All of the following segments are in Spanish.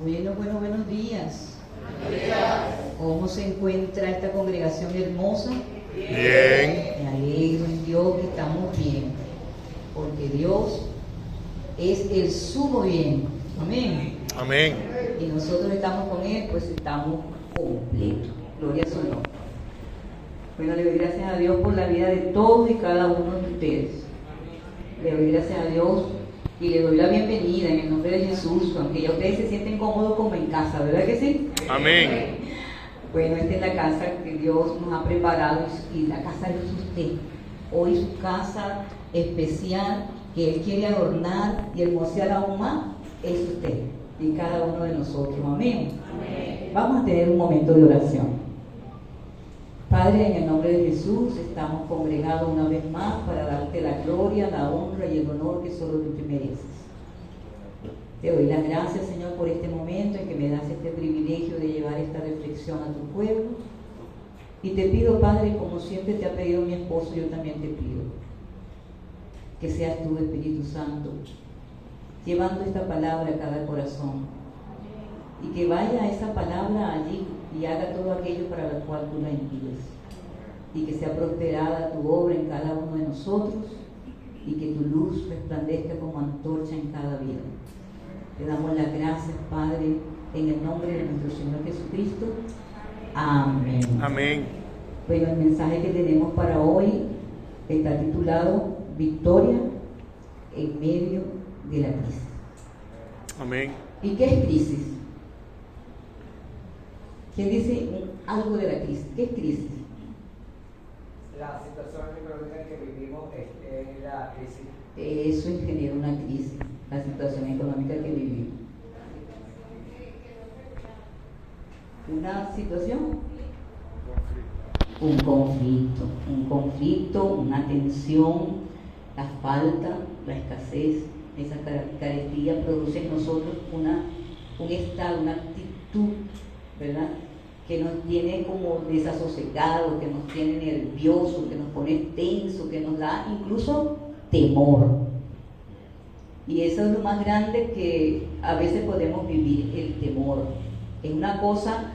Buenos días. ¿Cómo se encuentra esta congregación hermosa? Bien. Me alegro en Dios que estamos bien, porque Dios es el sumo bien. Amén. Amén. Y nosotros estamos con Él, pues estamos completos. Gloria a su nombre. Bueno, le doy gracias a Dios por la vida de todos y cada uno de ustedes. Le doy gracias a Dios y le doy la bienvenida en el nombre de Jesús, aunque ya ustedes se sienten cómodos como en casa, ¿verdad que sí? Amén. Bueno, esta es la casa que Dios nos ha preparado y la casa es usted. Hoy su casa especial que Él quiere adornar y hermosear aún más es usted y cada uno de nosotros. Amén. Amén. Vamos a tener un momento de oración. Padre, en el nombre de Jesús, estamos congregados una vez más para darte la gloria, la honra y el honor que solo tú te mereces. Te doy las gracias, Señor, por este momento en que me das este privilegio de llevar esta reflexión a tu pueblo. Y te pido, Padre, como siempre te ha pedido mi esposo, yo también te pido que seas tú, Espíritu Santo, llevando esta palabra a cada corazón. Y que vaya esa palabra allí y haga todo aquello para lo cual tú la envíes. Y que sea prosperada tu obra en cada uno de nosotros y que tu luz resplandezca como antorcha en cada vida. Te damos las gracias, Padre, en el nombre de nuestro Señor Jesucristo. Amén. Amén. Bueno, el mensaje que tenemos para hoy está titulado Victoria en medio de la crisis. Amén. ¿Y qué es crisis? ¿Quién dice algo de la crisis? ¿Qué es crisis? La situación económica que vivimos es la crisis. Eso genera una crisis, la situación económica que vivimos. ¿Una situación? Un conflicto, una tensión, la falta, la escasez, esa carestía produce en nosotros un estado, una actitud, ¿verdad?, que nos tiene como desasosegados, que nos tiene nerviosos, que nos pone tenso, que nos da incluso temor. Y eso es lo más grande que a veces podemos vivir, el temor. Es una cosa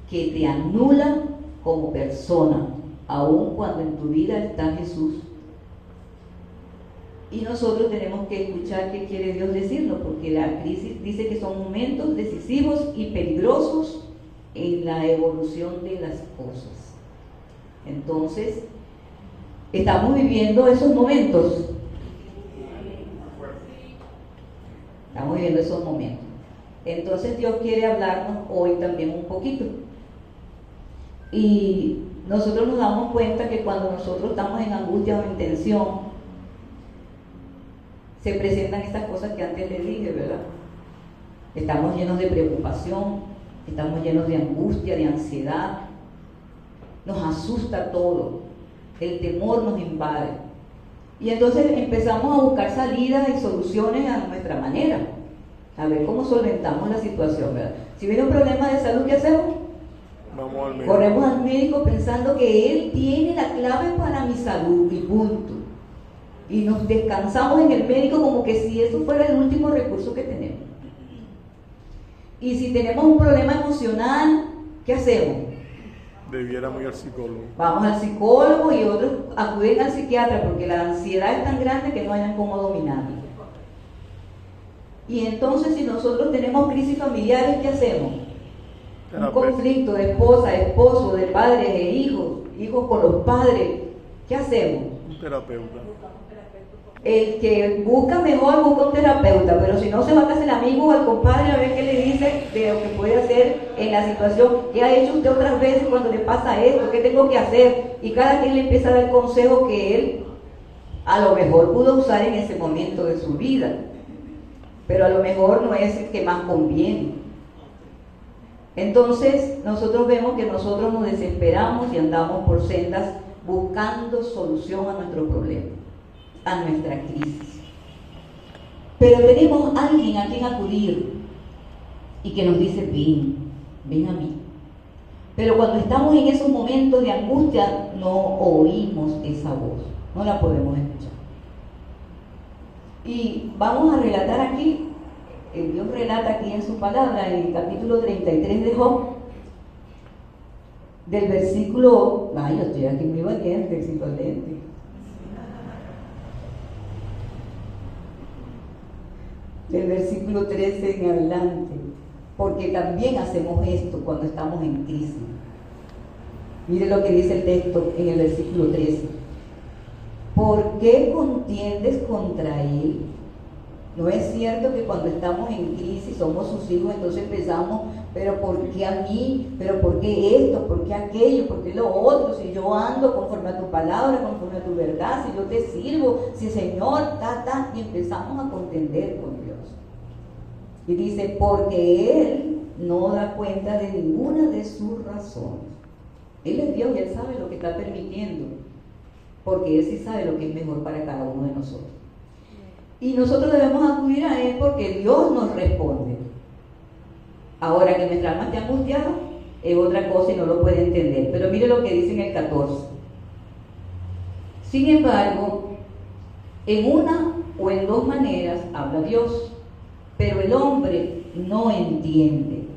que te anula como persona, aun cuando en tu vida está Jesús. Y nosotros tenemos que escuchar qué quiere Dios decirnos, porque la crisis dice que son momentos decisivos y peligrosos en la evolución de las cosas. Entonces, estamos viviendo esos momentos. Estamos viviendo esos momentos. Entonces Dios quiere hablarnos hoy también un poquito. Y nosotros nos damos cuenta que cuando nosotros estamos en angustia o en tensión, se presentan estas cosas que antes les dije, ¿verdad? Estamos llenos de preocupación, estamos llenos de angustia, de ansiedad, nos asusta todo, el temor nos invade. Y entonces empezamos a buscar salidas y soluciones a nuestra manera, a ver cómo solventamos la situación, ¿verdad? Si viene un problema de salud, ¿qué hacemos? Vamos al médico. Corremos al médico pensando que él tiene la clave para mi salud y punto. Y nos descansamos en el médico como que si eso fuera el último recurso que tenemos. Y si tenemos un problema emocional, ¿qué hacemos? Debiéramos ir al psicólogo. Vamos al psicólogo y otros acuden al psiquiatra porque la ansiedad es tan grande que no hayan cómo dominarla. Y entonces si nosotros tenemos crisis familiares, ¿qué hacemos? Un conflicto de esposa, esposo, de padres e hijos, hijos con los padres, ¿qué hacemos? Un terapeuta. El que busca mejor busca un terapeuta, pero si no se va a casa el amigo o al compadre a ver qué le dice de lo que puede hacer en la situación. ¿Qué ha hecho usted otras veces cuando le pasa esto? ¿Qué tengo que hacer? Y cada quien le empieza a dar consejo que él a lo mejor pudo usar en ese momento de su vida, pero a lo mejor no es el que más conviene. Entonces nosotros vemos que nosotros nos desesperamos y andamos por sendas buscando solución a nuestro problema, a nuestra crisis. Pero tenemos a alguien a quien acudir y que nos dice, ven a mí. Pero cuando estamos en esos momentos de angustia no oímos esa voz, no la podemos escuchar. Y vamos a relatar aquí Dios relata aquí en su palabra, en el capítulo 33 de Job, del versículo, yo estoy aquí muy valiente, sin valente. Del versículo 13 en adelante, porque también hacemos esto cuando estamos en crisis. Mire lo que dice el texto en el versículo 13. ¿Por qué contiendes contra él? No es cierto que cuando estamos en crisis somos sus hijos, entonces pensamos, pero ¿por qué a mí? ¿Pero por qué esto? ¿Por qué aquello? ¿Por qué lo otro? Si yo ando conforme a tu palabra, conforme a tu verdad, si yo te sirvo, si Señor, y empezamos a contender con Dios. Y dice, porque Él no da cuenta de ninguna de sus razones. Él es Dios y Él sabe lo que está permitiendo, porque Él sí sabe lo que es mejor para cada uno de nosotros. Y nosotros debemos acudir a Él porque Dios nos responde. Ahora, que nuestra alma esté angustiada es otra cosa y no lo puede entender. Pero mire lo que dice en el 14. Sin embargo, en una o en dos maneras habla Dios, pero el hombre no entiende.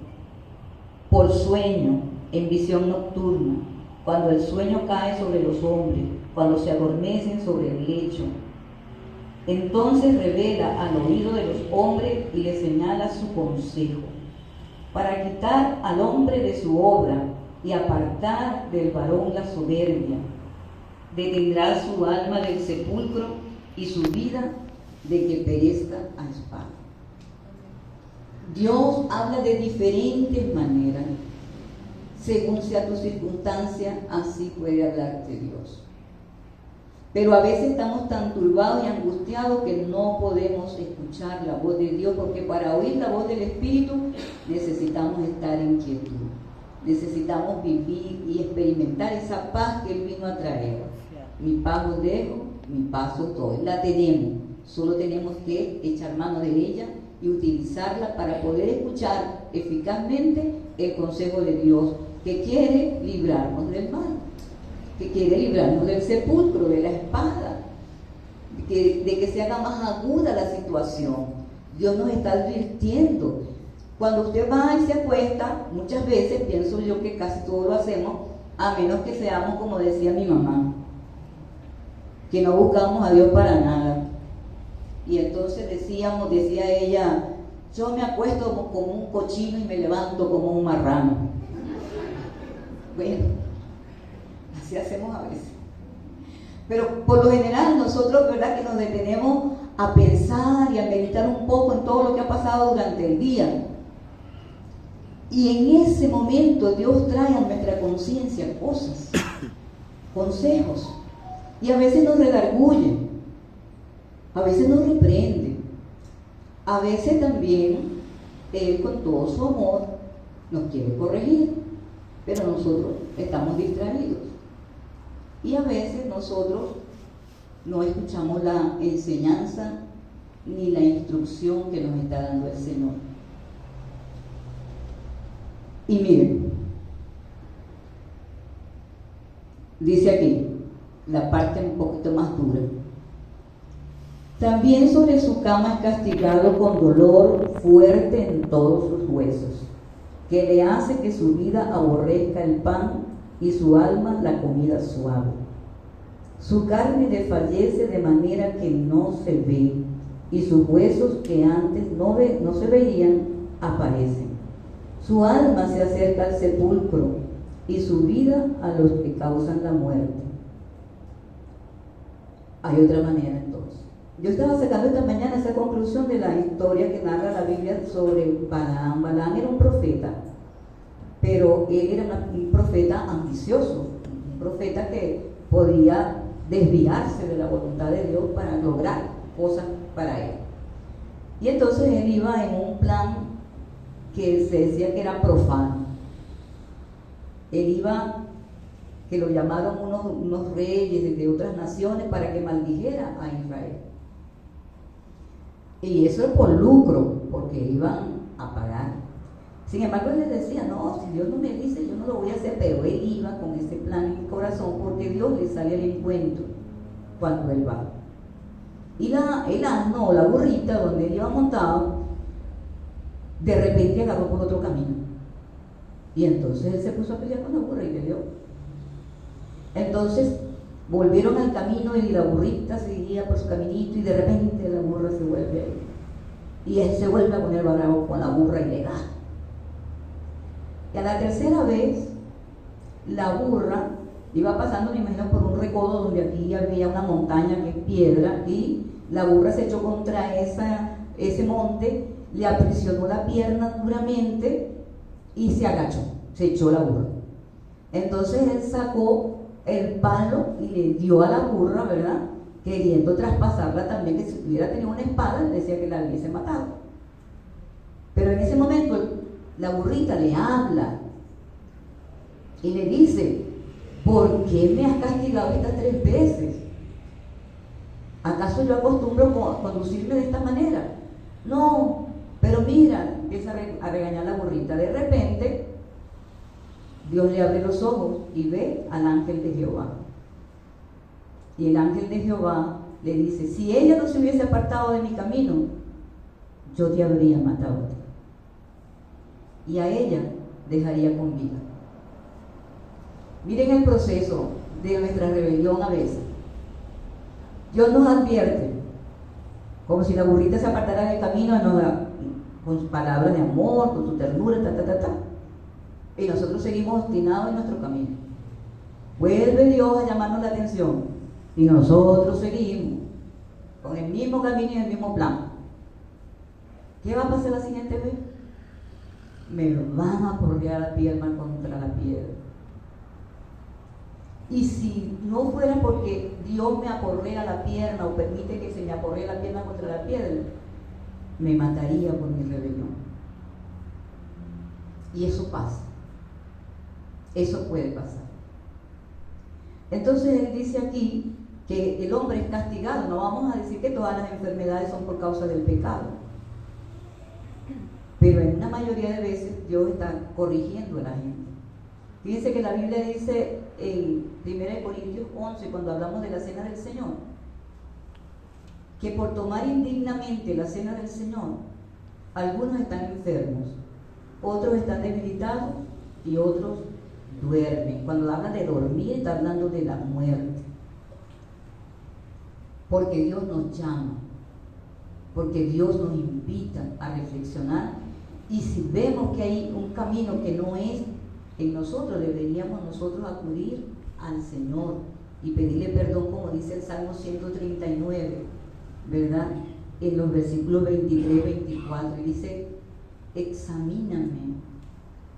Por sueño, en visión nocturna, cuando el sueño cae sobre los hombres, cuando se adormecen sobre el lecho. Entonces revela al oído de los hombres y le señala su consejo, para quitar al hombre de su obra y apartar del varón la soberbia. Detendrá su alma del sepulcro y su vida de que perezca a espada. Dios habla de diferentes maneras. Según sea tu circunstancia, así puede hablarte Dios. Pero a veces estamos tan turbados y angustiados que no podemos escuchar la voz de Dios, porque para oír la voz del Espíritu necesitamos estar en quietud. Necesitamos vivir y experimentar esa paz que Él vino a traer. Mi paz os dejo, mi paz os doy. La tenemos, solo tenemos que echar mano de ella y utilizarla para poder escuchar eficazmente el consejo de Dios, que quiere librarnos del mal, que quiere librarnos del sepulcro, de la espada, de que se haga más aguda la situación. Dios nos está advirtiendo. Cuando usted va y se acuesta, muchas veces, pienso yo que casi todos lo hacemos, a menos que seamos, como decía mi mamá, que no buscamos a Dios para nada. Y entonces decía ella, yo me acuesto como un cochino y me levanto como un marrano. Bueno, así hacemos a veces. Pero por lo general nosotros, ¿verdad?, que nos detenemos a pensar y a meditar un poco en todo lo que ha pasado durante el día. Y en ese momento Dios trae a nuestra conciencia cosas, consejos. Y a veces nos redarguye, a veces nos reprende, a veces también Él con todo su amor nos quiere corregir, pero nosotros estamos distraídos. Y a veces nosotros no escuchamos la enseñanza ni la instrucción que nos está dando el Señor. Y miren, dice aquí la parte un poquito más dura. También sobre su cama es castigado con dolor fuerte en todos sus huesos, que le hace que su vida aborrezca el pan y su alma la comida suave. Su carne desfallece de manera que no se ve, y sus huesos que antes no se veían aparecen. Su alma se acerca al sepulcro y su vida a los que causan la muerte. Hay otra manera entonces. Yo estaba sacando esta mañana esa conclusión de la historia que narra la Biblia sobre Balaam. Balaam era un profeta, pero él era un profeta ambicioso, un profeta que podía desviarse de la voluntad de Dios para lograr cosas para él. Y entonces él iba en un plan que se decía que era profano. Él iba, que lo llamaron unos reyes de otras naciones para que maldijera a Israel. Y eso es por lucro, porque iban a pagar. Sin embargo, él les decía, no, si Dios no me dice, yo no lo voy a hacer, pero él iba con ese plan en el corazón, porque Dios le sale al encuentro cuando él va. Y el asno o la burrita donde él iba montado, de repente agarró por otro camino. Y entonces él se puso a pelear con la burra y le dio. Entonces volvieron al camino y la burrita seguía por su caminito y de repente la burra se vuelve ahí. Y él se vuelve a poner bravo con la burra y le da. Y a la tercera vez, la burra iba pasando, me imagino, por un recodo donde aquí había una montaña que es piedra, y la burra se echó contra ese monte, le aprisionó la pierna duramente y se agachó, se echó la burra. Entonces él sacó el palo y le dio a la burra, ¿verdad?, queriendo traspasarla también, que si hubiera tenido una espada, le decía que la hubiese matado. Pero en ese momento la burrita le habla y le dice: ¿por qué me has castigado estas 3 veces? ¿Acaso yo acostumbro a conducirme de esta manera? No, pero mira, empieza a regañar la burrita. De repente, Dios le abre los ojos y ve al ángel de Jehová. Y el ángel de Jehová le dice: si ella no se hubiese apartado de mi camino, yo te habría matado a ti. Y a ella dejaría con vida. Miren el proceso de nuestra rebelión a veces. Dios nos advierte, como si la burrita se apartara del camino, con sus palabras de amor, con su ternura, y nosotros seguimos obstinados en nuestro camino. Vuelve Dios a llamarnos la atención y nosotros seguimos con el mismo camino y el mismo plan. ¿Qué va a pasar la siguiente vez? Me van a aporrear la pierna contra la piedra. Y si no fuera porque Dios me aporrea la pierna o permite que se me aporree la pierna contra la piedra, me mataría por mi rebelión. Y eso pasa. Eso puede pasar. Entonces él dice aquí que el hombre es castigado. No vamos a decir que todas las enfermedades son por causa del pecado, pero en una mayoría de veces Dios está corrigiendo a la gente. Fíjense que la Biblia dice en 1 Corintios 11, cuando hablamos de la cena del Señor, que por tomar indignamente la cena del Señor, algunos están enfermos, otros están debilitados y otros duermen. Cuando habla de dormir, está hablando de la muerte. Porque Dios nos llama, porque Dios nos invita a reflexionar, y si vemos que hay un camino que no es en nosotros, deberíamos nosotros acudir al Señor y pedirle perdón, como dice el Salmo 139, ¿verdad?, en los versículos 23, 24, y dice: examíname,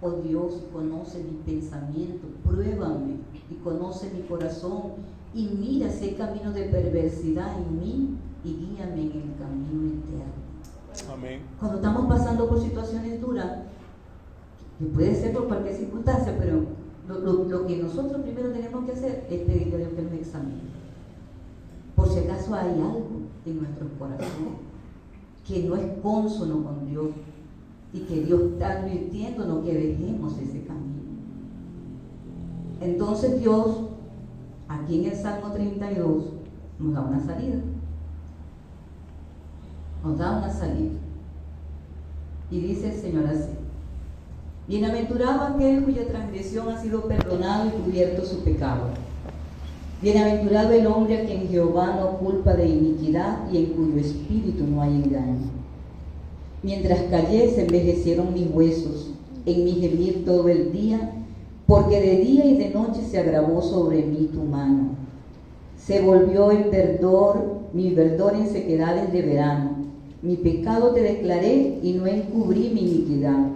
oh Dios, y conoce mi pensamiento, pruébame y conoce mi corazón, y mira si hay camino de perversidad en mí, y guíame en el camino eterno. Amén. Cuando estamos pasando por situaciones duras, que puede ser por cualquier circunstancia, pero lo que nosotros primero tenemos que hacer es pedirle a Dios que nos examine, por si acaso hay algo en nuestros corazones que no es cónsono con Dios, y que Dios está advirtiéndonos que dejemos ese camino. Entonces Dios, aquí en el Salmo 32, nos da una salida. Nos da una salida. Y dice el Señor así: bienaventurado aquel cuya transgresión ha sido perdonado y cubierto su pecado. Bienaventurado el hombre a quien Jehová no culpa de iniquidad y en cuyo espíritu no hay engaño. Mientras callé, se envejecieron mis huesos en mi gemir todo el día, porque de día y de noche se agravó sobre mí tu mano. Se volvió el verdor, mi verdor en sequedades de verano. Mi pecado te declaré y no encubrí mi iniquidad.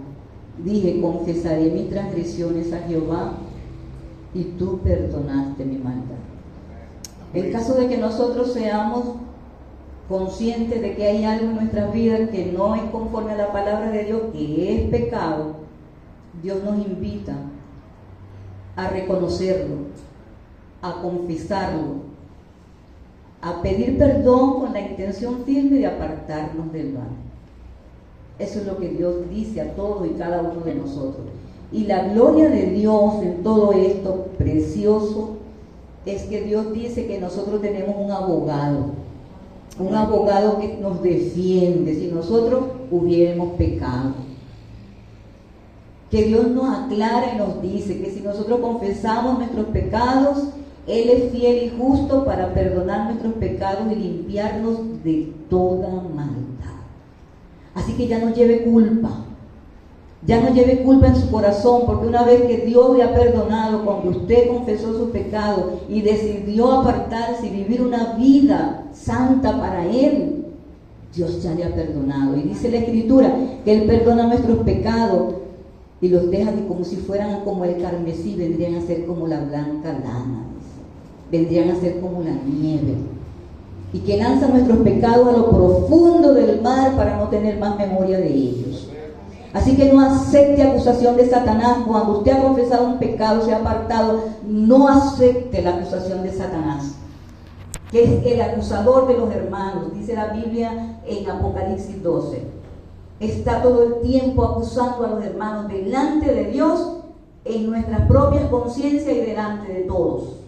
Dije: confesaré mis transgresiones a Jehová, y tú perdonaste mi maldad. En caso de que nosotros seamos conscientes de que hay algo en nuestras vidas que no es conforme a la palabra de Dios, que es pecado, Dios nos invita a reconocerlo, a confesarlo, a pedir perdón con la intención firme de apartarnos del mal. Eso es lo que Dios dice a todos y cada uno de nosotros. Y la gloria de Dios en todo esto precioso es que Dios dice que nosotros tenemos un abogado que nos defiende si nosotros hubiéramos pecado. que Dios nos aclara y nos dice que si nosotros confesamos nuestros pecados, Él es fiel y justo para perdonar nuestros pecados y limpiarnos de toda maldad. Así que ya no lleve culpa. Ya no lleve culpa en su corazón, porque una vez que Dios le ha perdonado, cuando usted confesó su pecado y decidió apartarse y vivir una vida santa para Él, Dios ya le ha perdonado. Y dice la Escritura que Él perdona nuestros pecados y los deja que como si fueran como el carmesí, vendrían a ser como la blanca lana, vendrían a ser como la nieve. Y que lanza nuestros pecados a lo profundo del mar para no tener más memoria de ellos. Así que no acepte acusación de Satanás. Cuando usted ha confesado un pecado, se ha apartado, no acepte la acusación de Satanás, que es el acusador de los hermanos. Dice la Biblia en Apocalipsis 12. Está todo el tiempo acusando a los hermanos delante de Dios, en nuestras propias conciencias y delante de todos.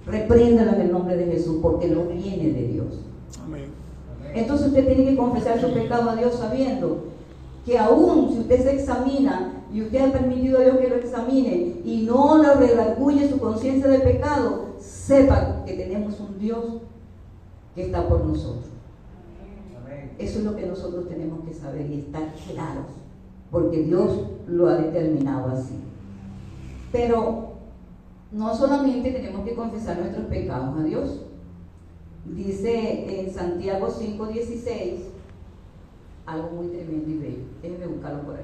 Repréndalo en el nombre de Jesús, porque no viene de Dios. Amén. Entonces usted tiene que confesar su pecado a Dios, sabiendo que aún si usted se examina y usted ha permitido a Dios que lo examine y no le redarguye su conciencia de pecado, sepa que tenemos un Dios que está por nosotros. Eso es lo que nosotros tenemos que saber y estar claros, porque Dios lo ha determinado así. Pero no solamente tenemos que confesar nuestros pecados a Dios. Dice en Santiago 5:16 algo muy tremendo y bello. Déjenme buscarlo por aquí.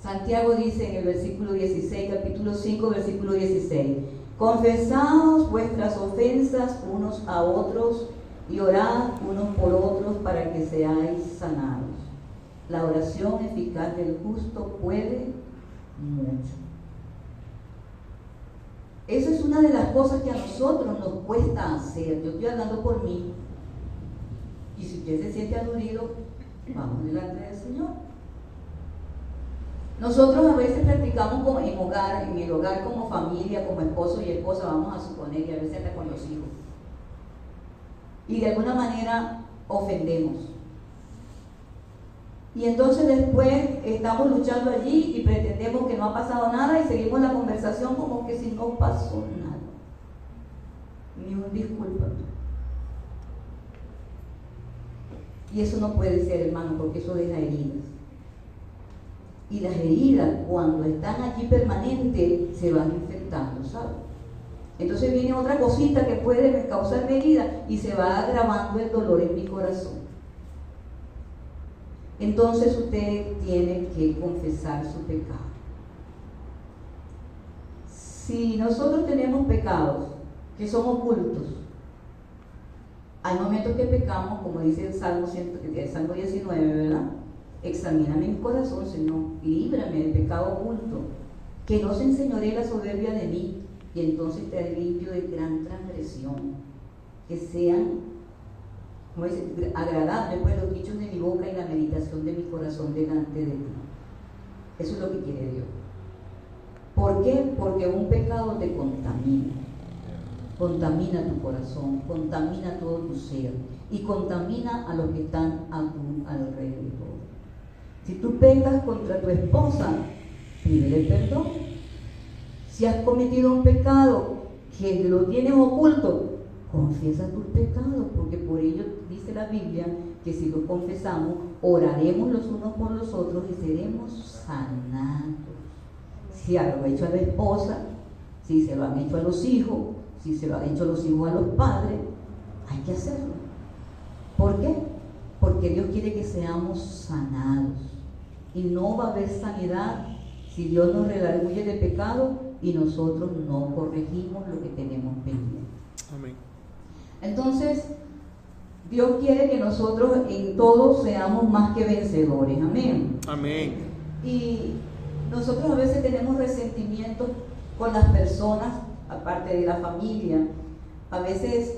Santiago dice en el versículo 16, capítulo 5, versículo 16: confesaos vuestras ofensas unos a otros y orad unos por otros para que seáis sanados. La oración eficaz del justo puede mucho. Esa es una de las cosas que a nosotros nos cuesta hacer. Yo estoy hablando por mí. Y si usted se siente aludido, vamos delante del Señor. Nosotros a veces practicamos como en el hogar como familia, como esposo y esposa, vamos a suponer, y a veces hasta con los hijos. Y de alguna manera ofendemos. Y entonces después estamos luchando allí y pretendemos que no ha pasado nada y seguimos la conversación como que si no pasó nada. Ni un disculpa. Y eso no puede ser, hermano, porque eso deja heridas. Y las heridas, cuando están allí permanentes, se van infectando, ¿sabes? Entonces viene otra cosita que puede causarme herida y se va agravando el dolor en mi corazón. Entonces usted tiene que confesar su pecado. Si nosotros tenemos pecados que son ocultos, hay momentos que pecamos, como dice el Salmo 19, ¿verdad? Examíname mi corazón, Señor, líbrame del pecado oculto, que no se enseñoree la soberbia de mí, y entonces te haré limpio de gran transgresión, que sean, como dice, agradables pues los dichos de mi boca y la meditación de mi corazón delante de ti. Eso es lo que quiere Dios. ¿Por qué? Porque un pecado te contamina tu corazón, contamina todo tu ser y contamina a los que están a tu alrededor. Si tú pecas contra tu esposa, pídele perdón. Si has cometido un pecado que lo tienes oculto, confiesa tus pecados, porque por ello dice la Biblia que si lo confesamos, oraremos los unos por los otros y seremos sanados. Si lo ha hecho a la esposa, si se lo han hecho a los hijos, si se lo han hecho los hijos a los padres, hay que hacerlo. ¿Por qué? Porque Dios quiere que seamos sanados. Y no va a haber sanidad si Dios nos redarguye de pecado y nosotros no corregimos lo que tenemos pendiente. Amén. Entonces, Dios quiere que nosotros en todo seamos más que vencedores. Amén. Amén. Y nosotros a veces tenemos resentimientos con las personas, aparte de la familia. A veces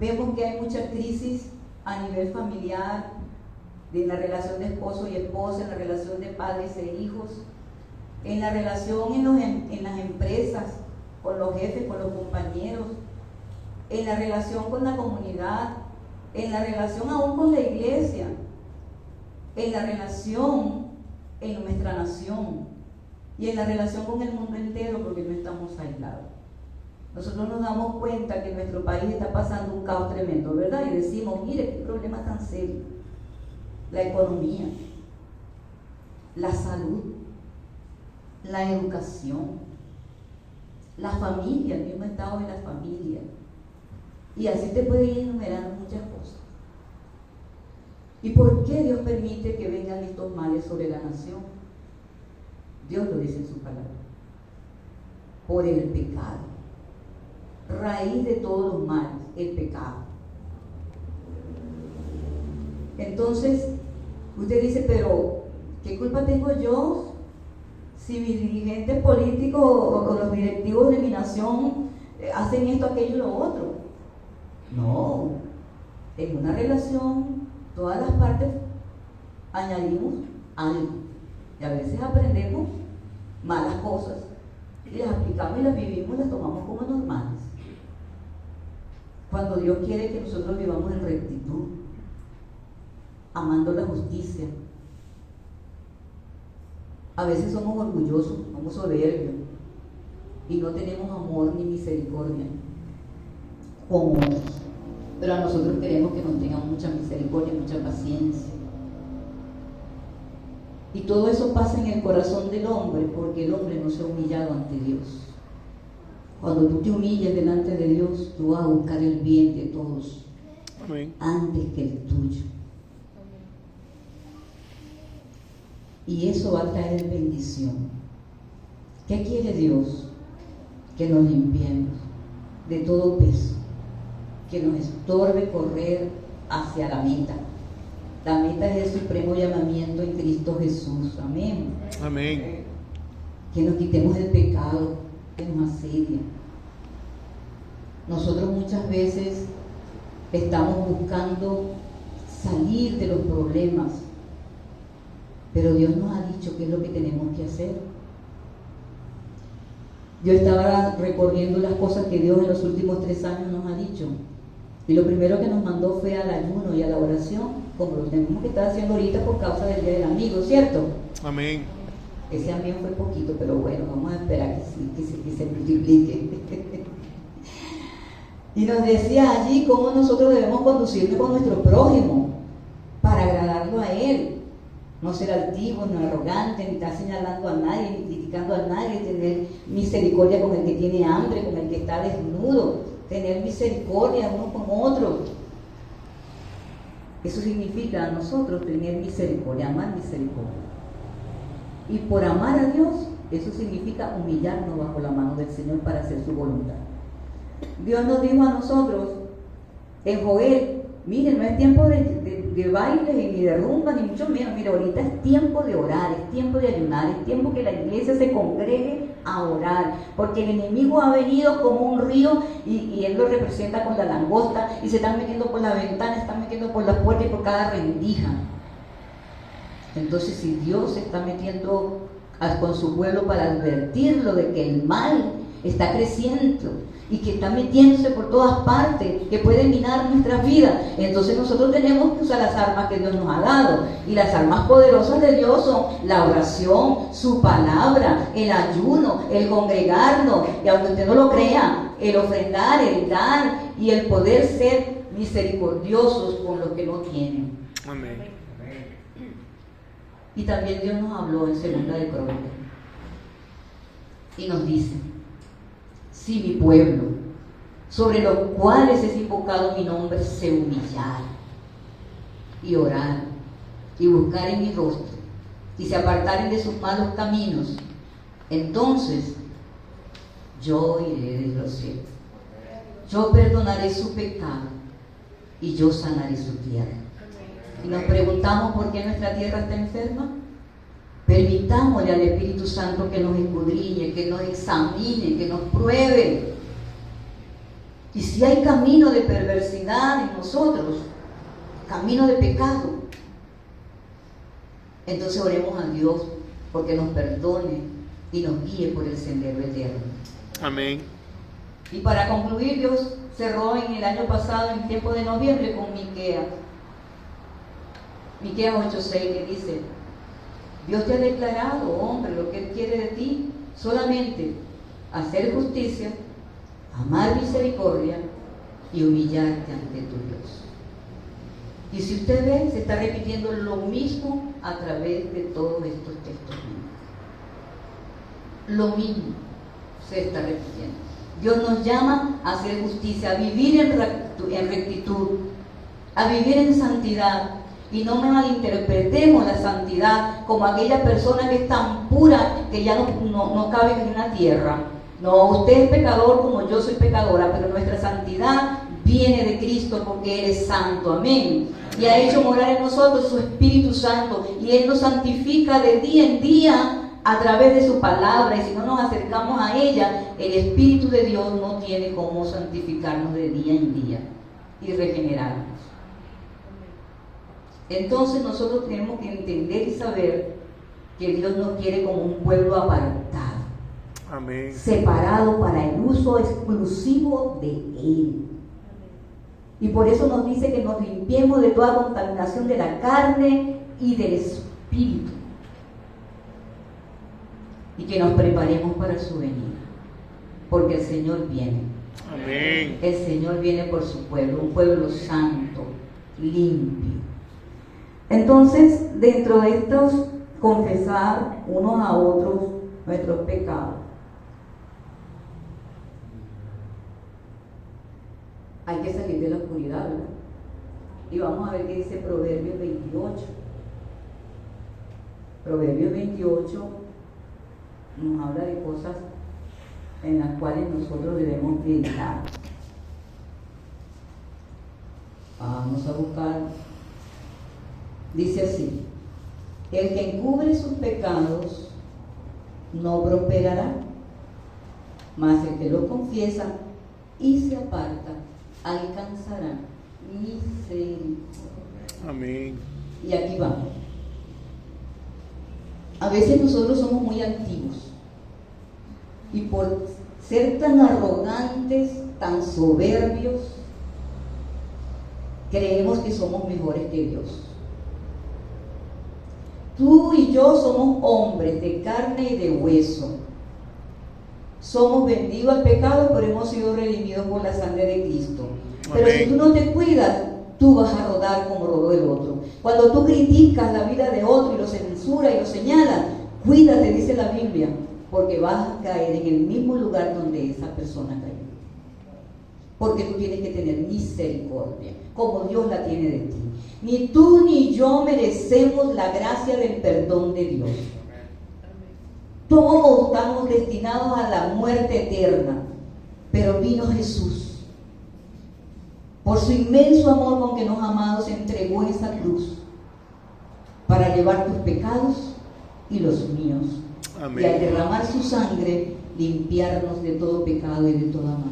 vemos que hay mucha crisis a nivel familiar, en la relación de esposo y esposa, en la relación de padres e hijos, en la relación en las empresas, con los jefes, con los compañeros, en la relación con la comunidad, en la relación aún con la iglesia. en la relación en nuestra nación y en la relación con el mundo entero, porque no estamos aislados. Nosotros nos damos cuenta que nuestro país está pasando un caos tremendo, ¿verdad? Y decimos, mire, qué problema tan serio. La economía, la salud, la educación, la familia, el mismo estado de la familia. Y así te puede ir enumerando muchas cosas. ¿Y por qué Dios permite que vengan estos males sobre la nación? Dios lo dice en su palabra. Por el pecado. Raíz de todos los males, el pecado. Entonces, usted dice, pero ¿qué culpa tengo yo si mis dirigentes políticos o los directivos de mi nación hacen esto, aquello y lo otro? No, en una relación todas las partes añadimos algo y a veces aprendemos malas cosas y las aplicamos y las vivimos y las tomamos como normales. Cuando Dios quiere que nosotros vivamos en rectitud, amando la justicia. A veces somos orgullosos, somos soberbios y no tenemos amor ni misericordia con otros. Pero a nosotros queremos que nos tengan mucha misericordia, mucha paciencia. Y todo eso pasa en el corazón del hombre porque el hombre no se ha humillado ante Dios. Cuando tú te humillas delante de Dios, tú vas a buscar el bien de todos. Amén. Antes que el tuyo. Y eso va a traer bendición. ¿Qué quiere Dios? Que nos limpiemos de todo peso, que nos estorbe correr hacia la meta. La meta es el supremo llamamiento en Cristo Jesús. Amén. Amén. Que nos quitemos el pecado que nos asedia. Nosotros muchas veces estamos buscando salir de los problemas, pero Dios nos ha dicho qué es lo que tenemos que hacer. Yo estaba recorriendo las cosas que Dios en los últimos 3 años nos ha dicho, y lo primero que nos mandó fue al ayuno y a la oración, como lo tenemos que estar haciendo ahorita por causa del Día del Amigo, ¿cierto? Amén. Ese amén fue poquito, pero bueno, vamos a esperar que se multiplique. Y nos decía allí cómo nosotros debemos conducirnos con nuestro prójimo para agradarlo a él. No ser altivos, no arrogantes, ni estar señalando a nadie, ni criticando a nadie, tener misericordia con el que tiene hambre, con el que está desnudo, tener misericordia uno con otro. Eso significa a nosotros tener misericordia, amar misericordia. Y por amar a Dios, eso significa humillarnos bajo la mano del Señor para hacer su voluntad. Dios nos dijo a nosotros en Joel, miren, no es tiempo de bailes ni de rumba, ni mucho menos. Mira, ahorita es tiempo de orar, es tiempo de ayunar, es tiempo que la iglesia se congregue a orar, porque el enemigo ha venido como un río y él lo representa con la langosta y se están metiendo por la ventana, se están metiendo por la puerta y por cada rendija. Entonces, si Dios se está metiendo con su pueblo para advertirlo de que el mal está creciendo y que está metiéndose por todas partes, que puede minar nuestras vidas, entonces nosotros tenemos que usar las armas que Dios nos ha dado, y las armas poderosas de Dios son la oración, su palabra, el ayuno, el congregarnos, y aunque usted no lo crea, el ofrendar, el dar, y el poder ser misericordiosos con los que no tienen. Amén. Y también Dios nos habló en 2 de Crónicas y nos dice: si mi pueblo, sobre los cuales es invocado mi nombre, se humillar y orar y buscar en mi rostro y se apartaren de sus malos caminos, entonces yo iré desde los cielos, yo perdonaré su pecado y yo sanaré su tierra. Y nos preguntamos por qué nuestra tierra está enferma. Permitámosle al Espíritu Santo que nos escudriñe, que nos examine, que nos pruebe. Y si hay camino de perversidad en nosotros, camino de pecado, entonces oremos a Dios porque nos perdone y nos guíe por el sendero eterno. Amén. Y para concluir, Dios cerró en el año pasado, en tiempo de noviembre, con Miqueas. Miqueas 8:6, que dice: Dios te ha declarado, hombre, lo que Él quiere de ti, solamente hacer justicia, amar misericordia y humillarte ante tu Dios. Y si usted ve, se está repitiendo lo mismo a través de todos estos textos. Lo mismo se está repitiendo. Dios nos llama a hacer justicia, a vivir en rectitud, a vivir en santidad. Y no me malinterpretemos la santidad como aquella persona que es tan pura que ya no cabe en la tierra. No, usted es pecador como yo soy pecadora, pero nuestra santidad viene de Cristo porque Él es santo, amén. Y ha hecho morar en nosotros su Espíritu Santo, y Él nos santifica de día en día a través de su palabra. Y si no nos acercamos a ella, el Espíritu de Dios no tiene cómo santificarnos de día en día y regenerarnos. Entonces nosotros tenemos que entender y saber que Dios nos quiere como un pueblo apartado, Amén. separado para el uso exclusivo de Él. Y por eso nos dice que nos limpiemos de toda contaminación de la carne y del espíritu, y que nos preparemos para su venida, porque el Señor viene. Amén. El Señor viene por su pueblo, un pueblo santo, limpio. Entonces, dentro de estos, confesar unos a otros nuestros pecados. Hay que salir de la oscuridad, ¿verdad? Y vamos a ver qué dice Proverbios 28. Proverbios 28 nos habla de cosas en las cuales nosotros debemos meditar. Vamos a buscar. Dice así: el que encubre sus pecados no prosperará, mas el que los confiesa y se aparta alcanzará misericordia. Amén. Y aquí vamos. A veces nosotros somos muy altivos, y por ser tan arrogantes, tan soberbios, creemos que somos mejores que Dios. Tú y yo somos hombres de carne y de hueso. Somos vendidos al pecado, pero hemos sido redimidos por la sangre de Cristo. Pero Amén. si tú no te cuidas, tú vas a rodar como rodó el otro. Cuando tú criticas la vida de otro y lo censuras y lo señalas, cuídate, dice la Biblia, porque vas a caer en el mismo lugar donde esa persona cayó. Porque tú tienes que tener misericordia, como Dios la tiene de ti. Ni tú ni yo merecemos la gracia del perdón de Dios. Todos estamos destinados a la muerte eterna, pero vino Jesús. Por su inmenso amor con que nos ha amado, se entregó en esa cruz para llevar tus pecados y los míos. Amén. Y al derramar su sangre, limpiarnos de todo pecado y de toda maldad.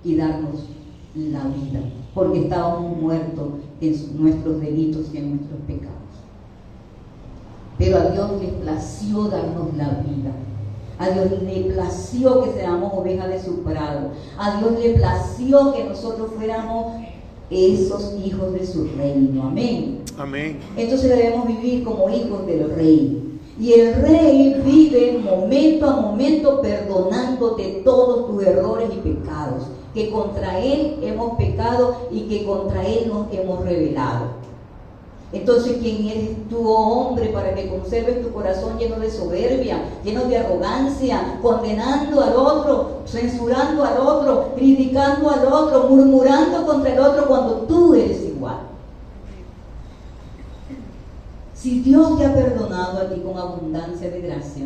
Y darnos la vida, porque estábamos muertos en nuestros delitos y en nuestros pecados. Pero a Dios le plació darnos la vida. A Dios le plació que seamos ovejas de su prado. A Dios le plació que nosotros fuéramos esos hijos de su reino. Amén. Amén. Entonces debemos vivir como hijos del Rey. Y el Rey vive momento a momento perdonándote todos tus errores y pecados, que contra Él hemos pecado y que contra Él nos hemos rebelado. Entonces, ¿quién eres tú, oh hombre, para que conserves tu corazón lleno de soberbia, lleno de arrogancia, condenando al otro, censurando al otro, criticando al otro, murmurando contra el otro cuando tú eres igual? Si Dios te ha perdonado a ti con abundancia de gracia,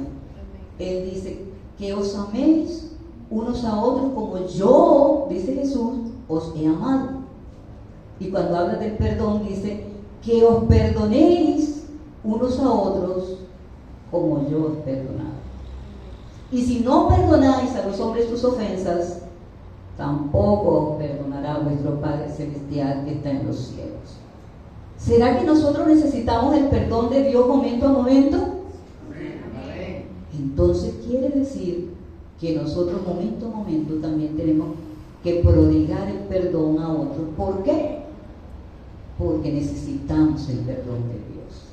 Él dice que os améis unos a otros como yo, dice Jesús, os he amado. Y cuando habla del perdón, dice que os perdonéis unos a otros como yo os he perdonado. Y si no perdonáis a los hombres sus ofensas, tampoco os perdonará vuestro Padre Celestial que está en los cielos. ¿Será que nosotros necesitamos el perdón de Dios momento a momento? Entonces quiere decir que nosotros momento a momento también tenemos que prodigar el perdón a otros. ¿Por qué? porque necesitamos el perdón de Dios.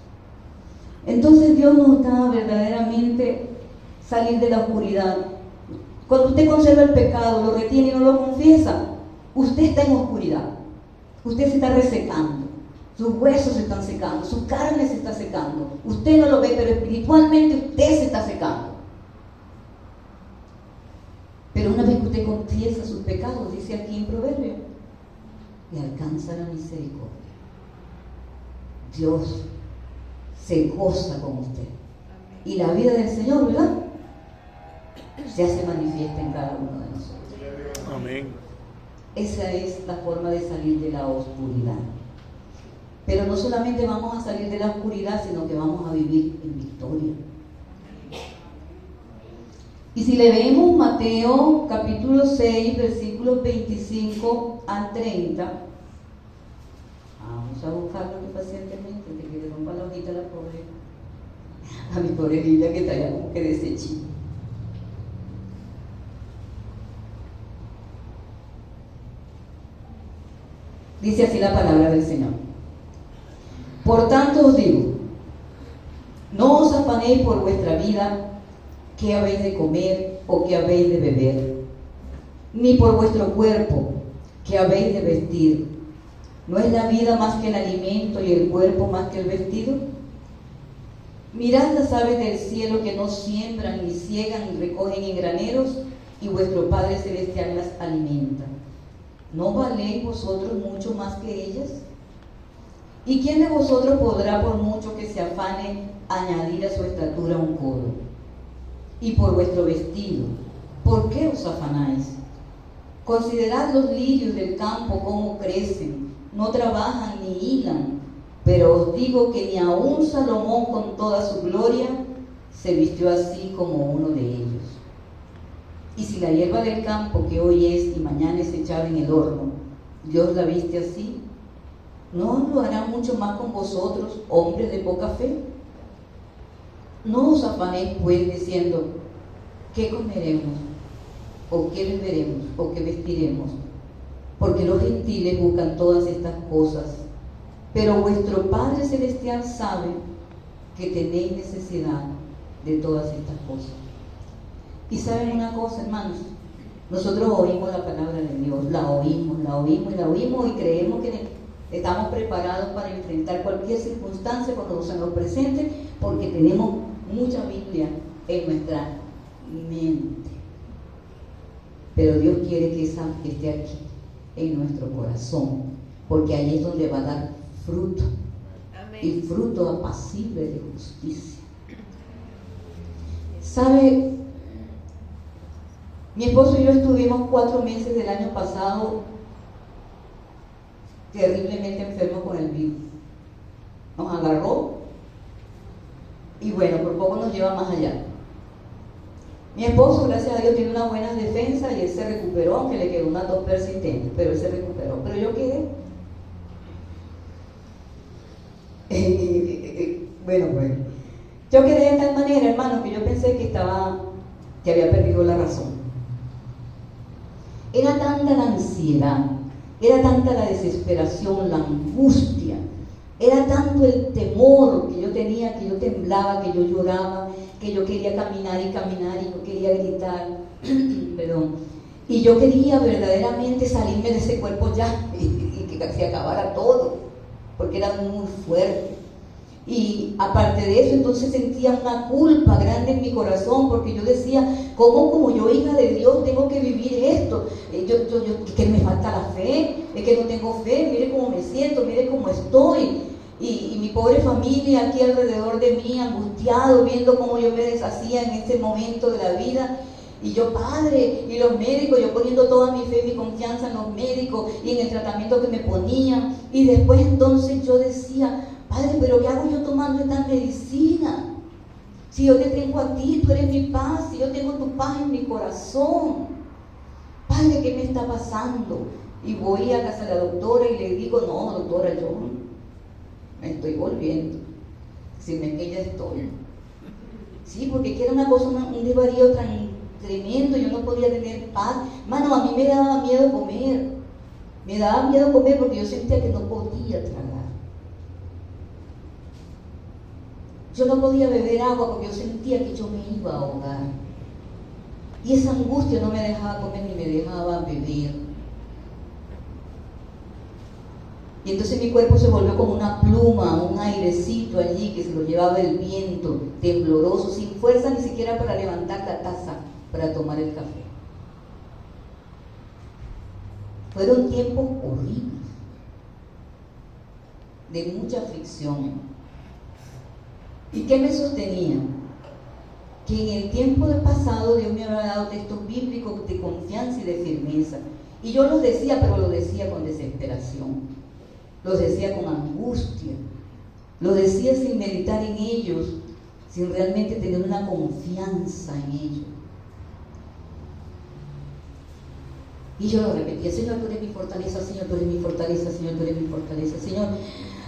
Entonces Dios nos da verdaderamente salir de la oscuridad. Cuando usted conserva el pecado, lo retiene y no lo confiesa, usted está en oscuridad. Usted se está resecando, sus huesos se están secando, su carne se está secando. Usted no lo ve, pero espiritualmente usted se está secando. Pero una vez que usted confiesa sus pecados, dice aquí en Proverbio, le alcanza la misericordia. Dios se goza con usted. Y la vida del Señor, ¿verdad?, se hace manifiesta en cada uno de nosotros. Amén. Esa es la forma de salir de la oscuridad. Pero no solamente vamos a salir de la oscuridad, sino que vamos a vivir en victoria. Y si le vemos Mateo capítulo 6, versículos 25 al 30, vamos a buscarlo aquí pacientemente, de que le rompa la hojita a la pobre, a mi pobre Biblia que está ya como que desechita. Dice así la palabra del Señor. Por tanto os digo, no os afanéis por vuestra vida, qué habéis de comer o qué habéis de beber, ni por vuestro cuerpo, qué habéis de vestir. ¿No es la vida más que el alimento y el cuerpo más que el vestido? Mirad las aves del cielo, que no siembran, ni ciegan, ni recogen en graneros, y vuestro Padre Celestial las alimenta. ¿No valéis vosotros mucho más que ellas? ¿Y quién de vosotros podrá, por mucho que se afane, añadir a su estatura un codo? Y por vuestro vestido, ¿por qué os afanáis? Considerad los lirios del campo, cómo crecen, no trabajan ni hilan, pero os digo que ni aun Salomón con toda su gloria se vistió así como uno de ellos. Y si la hierba del campo, que hoy es y mañana es echada en el horno, Dios la viste así, ¿no lo hará mucho más con vosotros, hombres de poca fe? No os afanéis pues diciendo, ¿qué comeremos? ¿O qué beberemos? ¿O qué vestiremos? Porque los gentiles buscan todas estas cosas, pero vuestro Padre Celestial sabe que tenéis necesidad de todas estas cosas. Y saben una cosa, hermanos, nosotros oímos la palabra de Dios, la oímos y creemos que estamos preparados para enfrentar cualquier circunstancia cuando se nos presente, porque tenemos mucha Biblia en nuestra mente. Pero Dios quiere que esa esté aquí, en nuestro corazón, porque ahí es donde va a dar fruto. Amén. Y fruto apacible de justicia. ¿Sabe? Mi esposo y yo estuvimos 4 meses del año pasado terriblemente enfermos con el virus. Nos agarró y bueno, por poco nos lleva más allá. Mi esposo, gracias a Dios, tiene una buena defensa y él se recuperó, aunque le quedó una tos persistente, pero él se recuperó. Pero yo quedé. Bueno. Yo quedé de tal manera, hermano, que yo pensé que había perdido la razón. Era tanta la ansiedad, era tanta la desesperación, la angustia, era tanto el temor que yo tenía, que yo temblaba, que yo lloraba, que yo quería caminar y yo quería gritar, perdón, y yo quería verdaderamente salirme de ese cuerpo ya y que se acabara todo, porque era muy fuerte. Y aparte de eso, entonces sentía una culpa grande en mi corazón, porque yo decía, ¿cómo como yo, hija de Dios, tengo que vivir esto? Que me falta la fe, es que no tengo fe, mire cómo me siento, mire cómo estoy. Y mi pobre familia aquí alrededor de mí, angustiado, viendo cómo yo me deshacía en ese momento de la vida. Y yo, Padre, y los médicos, yo poniendo toda mi fe y mi confianza en los médicos y en el tratamiento que me ponían. Y después entonces yo decía, Padre, pero ¿qué hago yo tomando esta medicina? Si yo te tengo a ti, tú eres mi paz, si yo tengo tu paz en mi corazón. Padre, ¿qué me está pasando? Y voy a casa de la doctora y le digo, no, doctora, yo me estoy volviendo. Si me que ya estoy. Sí, porque era una cosa, un desvarío tan tremendo, yo no podía tener paz. Mano, a mí me daba miedo comer. Me daba miedo comer porque yo sentía que no podía tragar. Yo no podía beber agua porque yo sentía que yo me iba a ahogar. Y esa angustia no me dejaba comer ni me dejaba beber. Y entonces mi cuerpo se volvió como una pluma, un airecito allí que se lo llevaba el viento, tembloroso, sin fuerza ni siquiera para levantar la taza para tomar el café. Fueron tiempos horribles, de mucha aflicción. ¿Y qué me sostenía? Que en el tiempo del pasado Dios me había dado textos bíblicos de confianza y de firmeza. Y yo los decía, pero los decía con desesperación. Los decía con angustia. Los decía sin meditar en ellos, sin realmente tener una confianza en ellos. Y yo lo repetía: Señor, tú eres mi fortaleza, Señor, tú eres mi fortaleza, Señor, tú eres mi fortaleza, Señor.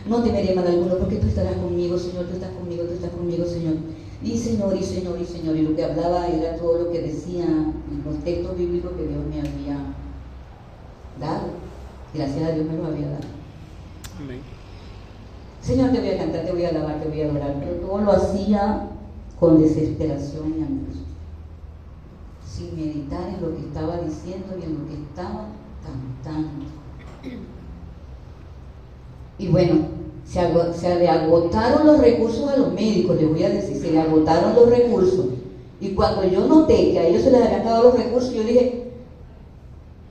No temeré mal alguno porque tú estarás conmigo, Señor, tú estás conmigo, Señor. Y Señor, y Señor, y Señor. Y lo que hablaba era todo lo que decía los textos bíblicos que Dios me había dado. Gracias a Dios me los había dado. Amén. Señor, te voy a cantar, te voy a alabar, te voy a adorar. Pero todo lo hacía con desesperación y angustia, sin meditar en lo que estaba diciendo y en lo que estaba cantando. Y bueno, se le agotaron los recursos a los médicos, les voy a decir, se le agotaron los recursos. Y cuando yo noté que a ellos se les habían dado los recursos, yo dije: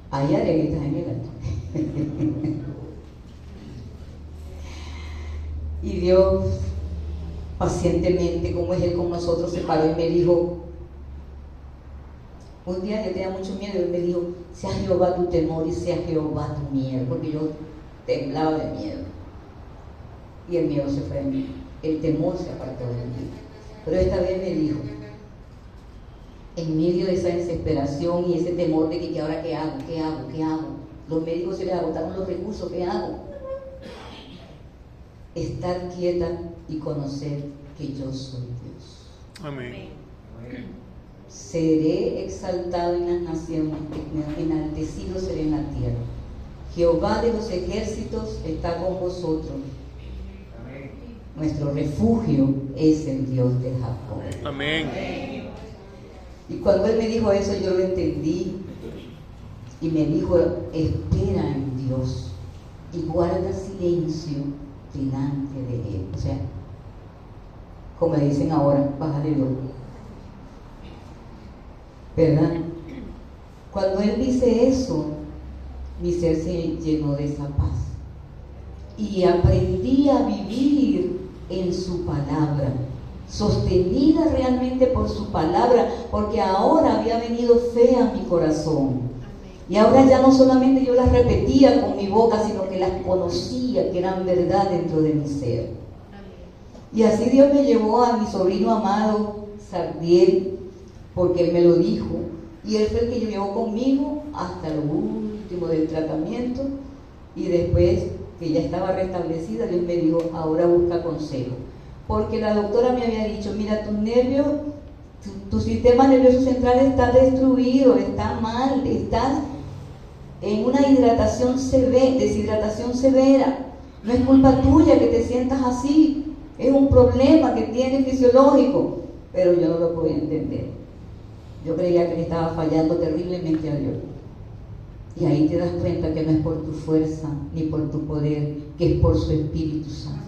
hay areguitas en el altar. Y Dios, pacientemente, como es Él con nosotros, se paró y me dijo, un día yo tenía mucho miedo, y Él me dijo: sea Jehová tu temor y sea Jehová tu miedo, porque yo temblaba de miedo. Y el miedo se fue de mí, el temor se apartó de mí. Pero esta vez me dijo, en medio de esa desesperación y ese temor de que ahora qué hago, los médicos se les agotaron los recursos, ¿qué hago? Estar quieta y conocer que yo soy Dios. Amén. Seré exaltado en las naciones, enaltecido seré en la tierra. Jehová de los ejércitos está con vosotros. Nuestro refugio es el Dios de Jacob. Amén. Y cuando Él me dijo eso, yo lo entendí. Y me dijo: espera en Dios y guarda silencio delante de Él. O sea, como le dicen ahora, bájale dos. ¿Verdad? Cuando Él dice eso, mi ser se llenó de esa paz. Y aprendí a vivir en su palabra, sostenida realmente por su palabra, porque ahora había venido fe a mi corazón. Y ahora ya no solamente yo las repetía con mi boca, sino que las conocía, que eran verdad dentro de mi ser. Y así Dios me llevó a mi sobrino amado, Sardiel, porque Él me lo dijo. Y Él fue el que llevó conmigo hasta lo último del tratamiento. Y después que ya estaba restablecida, Dios me dijo: ahora busca consejo. Porque la doctora me había dicho: mira, tus nervios, tu sistema nervioso central está destruido, está mal, estás en una deshidratación severa. No es culpa tuya que te sientas así, es un problema que tienes fisiológico. Pero yo no lo podía entender. Yo creía que le estaba fallando terriblemente a Dios. Y ahí te das cuenta que no es por tu fuerza ni por tu poder, que es por su Espíritu Santo.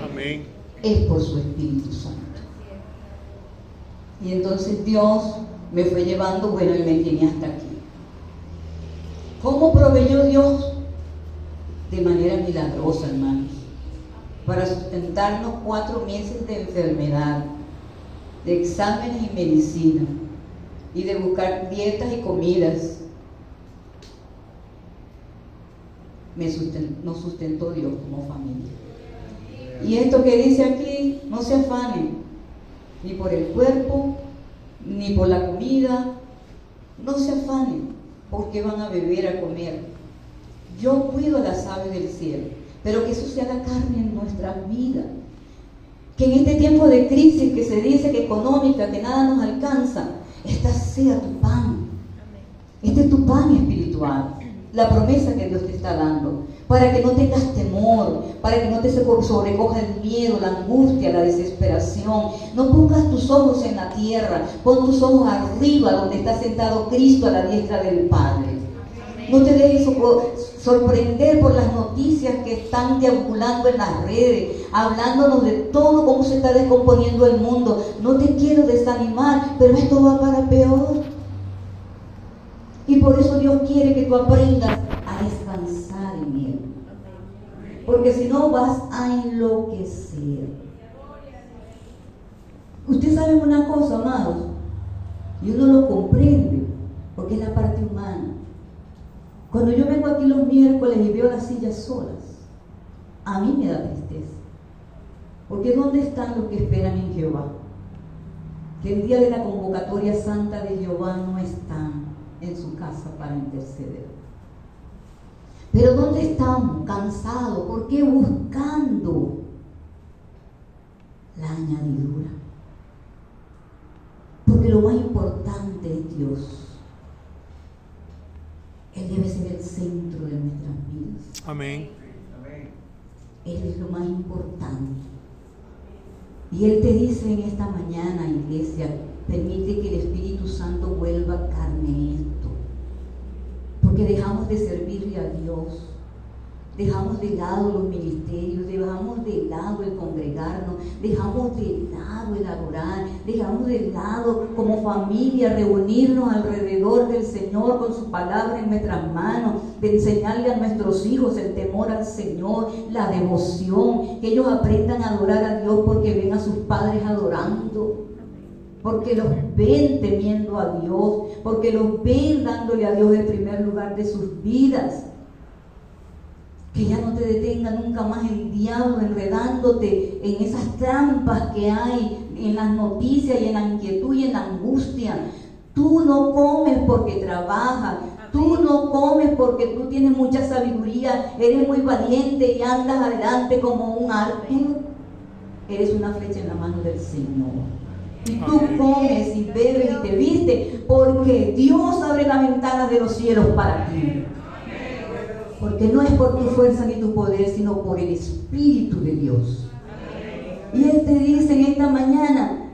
Amén. Es por su Espíritu Santo. Y entonces Dios me fue llevando, bueno, y me tiene hasta aquí. ¿Cómo proveyó Dios? De manera milagrosa, hermanos, para sustentarnos 4 meses de enfermedad, de exámenes y medicina, y de buscar dietas y comidas. Nos sustentó Dios como familia. Y esto que dice aquí, no se afanen, ni por el cuerpo, ni por la comida, no se afanen, porque van a beber, a comer. Yo cuido a las aves del cielo, pero que eso sea la carne en nuestras vidas. Que en este tiempo de crisis que se dice que económica, que nada nos alcanza, esta sea tu pan. Este es tu pan espiritual. la promesa que Dios te está dando, para que no tengas temor, para que no te sobrecoja el miedo, la angustia, la desesperación. No pongas tus ojos en la tierra, pon tus ojos arriba, donde está sentado Cristo a la diestra del Padre. No te dejes sorprender por las noticias que están deambulando en las redes, hablándonos de todo cómo se está descomponiendo el mundo. No te quiero desanimar, pero esto va para peor. Y por eso Dios quiere que tú aprendas a descansar en Él. Porque si no vas a enloquecer. Usted sabe una cosa, amados, y uno lo comprende, porque es la parte humana. Cuando yo vengo aquí los miércoles y veo las sillas solas, a mí me da tristeza. Porque ¿dónde están los que esperan en Jehová? Que el día de la convocatoria santa de Jehová no están en su casa para interceder. Pero ¿dónde estamos? Cansados. ¿Por qué? Buscando la añadidura. Porque lo más importante es Dios. Él debe ser el centro de nuestras vidas. Amén. Él es lo más importante. Y Él te dice en esta mañana, iglesia, permite que el Espíritu Santo vuelva a carne esto. Porque dejamos de servirle a Dios. Dejamos de lado los ministerios, dejamos de lado el congregarnos, dejamos de lado el adorar, dejamos de lado como familia reunirnos alrededor del Señor con su palabra en nuestras manos, de enseñarle a nuestros hijos el temor al Señor, la devoción, que ellos aprendan a adorar a Dios porque ven a sus padres adorando. Porque los ven temiendo a Dios, porque los ven dándole a Dios el primer lugar de sus vidas. Que ya no te detenga nunca más el diablo enredándote en esas trampas que hay en las noticias y en la inquietud y en la angustia. Tú no comes porque trabajas, tú no comes porque tú tienes mucha sabiduría, eres muy valiente y andas adelante como un arco. Eres una flecha en la mano del Señor. Y tú comes y bebes y te vistes porque Dios abre las ventanas de los cielos para ti. Porque no es por tu fuerza ni tu poder, sino por el Espíritu de Dios. Y Él te dice en esta mañana,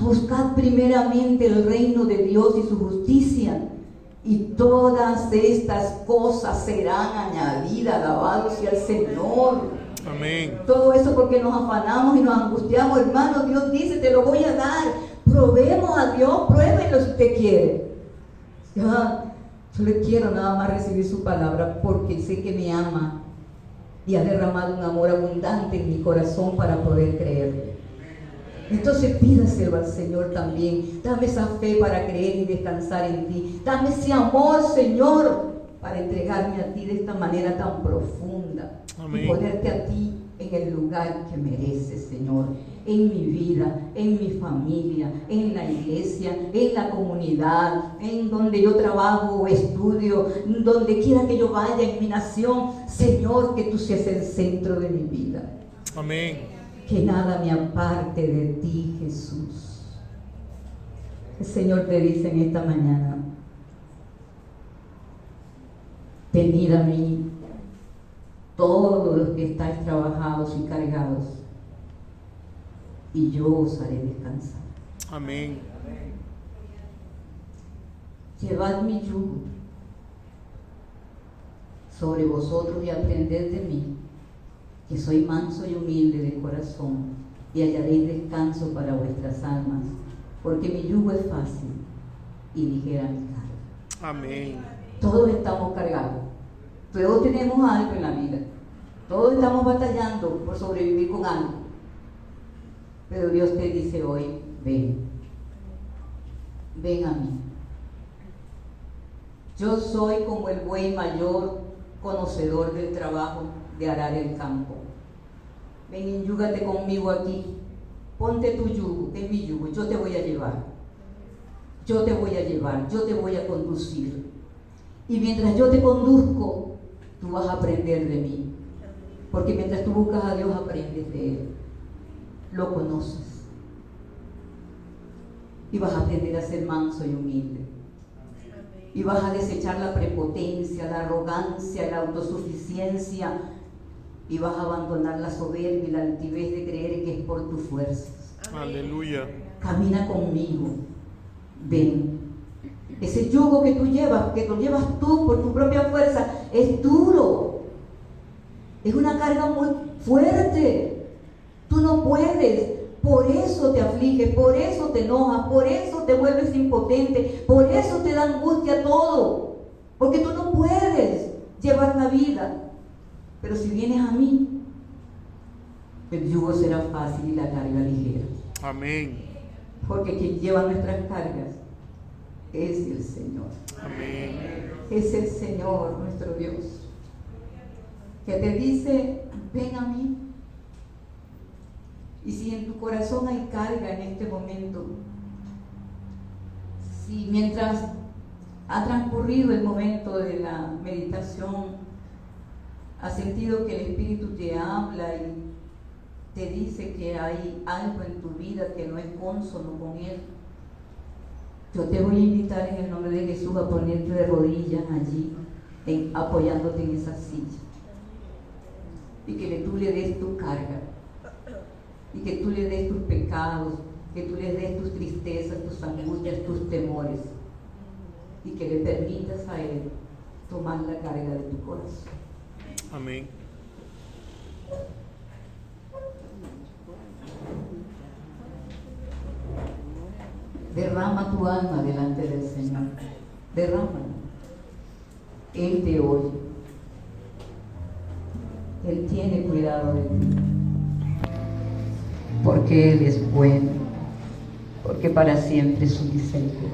buscad primeramente el reino de Dios y su justicia, y todas estas cosas serán añadidas. Alabado sea el Señor. Amén. Todo eso porque nos afanamos y nos angustiamos, hermano. Dios dice, te lo voy a dar. Probemos a Dios, pruébenlo si usted quiere. Yo le quiero nada más recibir su palabra porque sé que me ama y ha derramado un amor abundante en mi corazón para poder creerle. Entonces pídaselo al Señor también. Dame esa fe para creer y descansar en ti. Dame ese amor, Señor, para entregarme a ti de esta manera tan profunda. Amén. Y ponerte a ti en el lugar que mereces, Señor, en mi vida, en mi familia, en la iglesia, en la comunidad, en donde yo trabajo o estudio, donde quiera que yo vaya, en mi nación. Señor, que tú seas el centro de mi vida. Amén. Que nada me aparte de ti, Jesús. El Señor te dice en esta mañana, venid a mí todos los que estáis trabajados y cargados, y yo os haré descansar. Amén. Llevad mi yugo sobre vosotros y aprended de mí, que soy manso y humilde de corazón, y hallaréis descanso para vuestras almas, porque mi yugo es fácil y ligera mi carga. Amén. Todos estamos cargados, todos tenemos algo en la vida, todos estamos batallando por sobrevivir con algo, pero Dios te dice hoy, ven a mí. Yo soy como el buey mayor, conocedor del trabajo de arar el campo. Ven, enyúgate conmigo aquí, ponte tu yugo, es mi yugo, yo te voy a llevar, yo te voy a llevar, yo te voy a conducir. Y mientras yo te conduzco, tú vas a aprender de mí. Porque mientras tú buscas a Dios, aprendes de Él. Lo conoces. Y vas a aprender a ser manso y humilde. Y vas a desechar la prepotencia, la arrogancia, la autosuficiencia. Y vas a abandonar la soberbia y la altivez de creer que es por tus fuerzas. Aleluya. Camina conmigo. Ven. Ese yugo que tú llevas, que lo llevas tú por tu propia fuerza, es duro. Es una carga muy fuerte. Tú no puedes. Por eso te afliges, por eso te enojas, por eso te vuelves impotente, por eso te da angustia todo. Porque tú no puedes llevar la vida. Pero si vienes a mí, el yugo será fácil y la carga ligera. Amén. Porque quien lleva nuestras cargas es el Señor. Amén. Es el Señor, nuestro Dios, que te dice, ven a mí. Y si en tu corazón hay carga en este momento, si mientras ha transcurrido el momento de la meditación, has sentido que el Espíritu te habla y te dice que hay algo en tu vida que no es cónsono con Él, yo te voy a invitar en el nombre de Jesús a ponerte de rodillas allí, apoyándote en esa silla, y que tú le des tu carga, y que tú le des tus pecados, que tú le des tus tristezas, tus angustias, tus temores, y que le permitas a Él tomar la carga de tu corazón. Amén. Derrama tu alma delante del Señor. Derrámala. Él te oye. Él tiene cuidado de ti. Porque Él es bueno. Porque para siempre es su misericordia.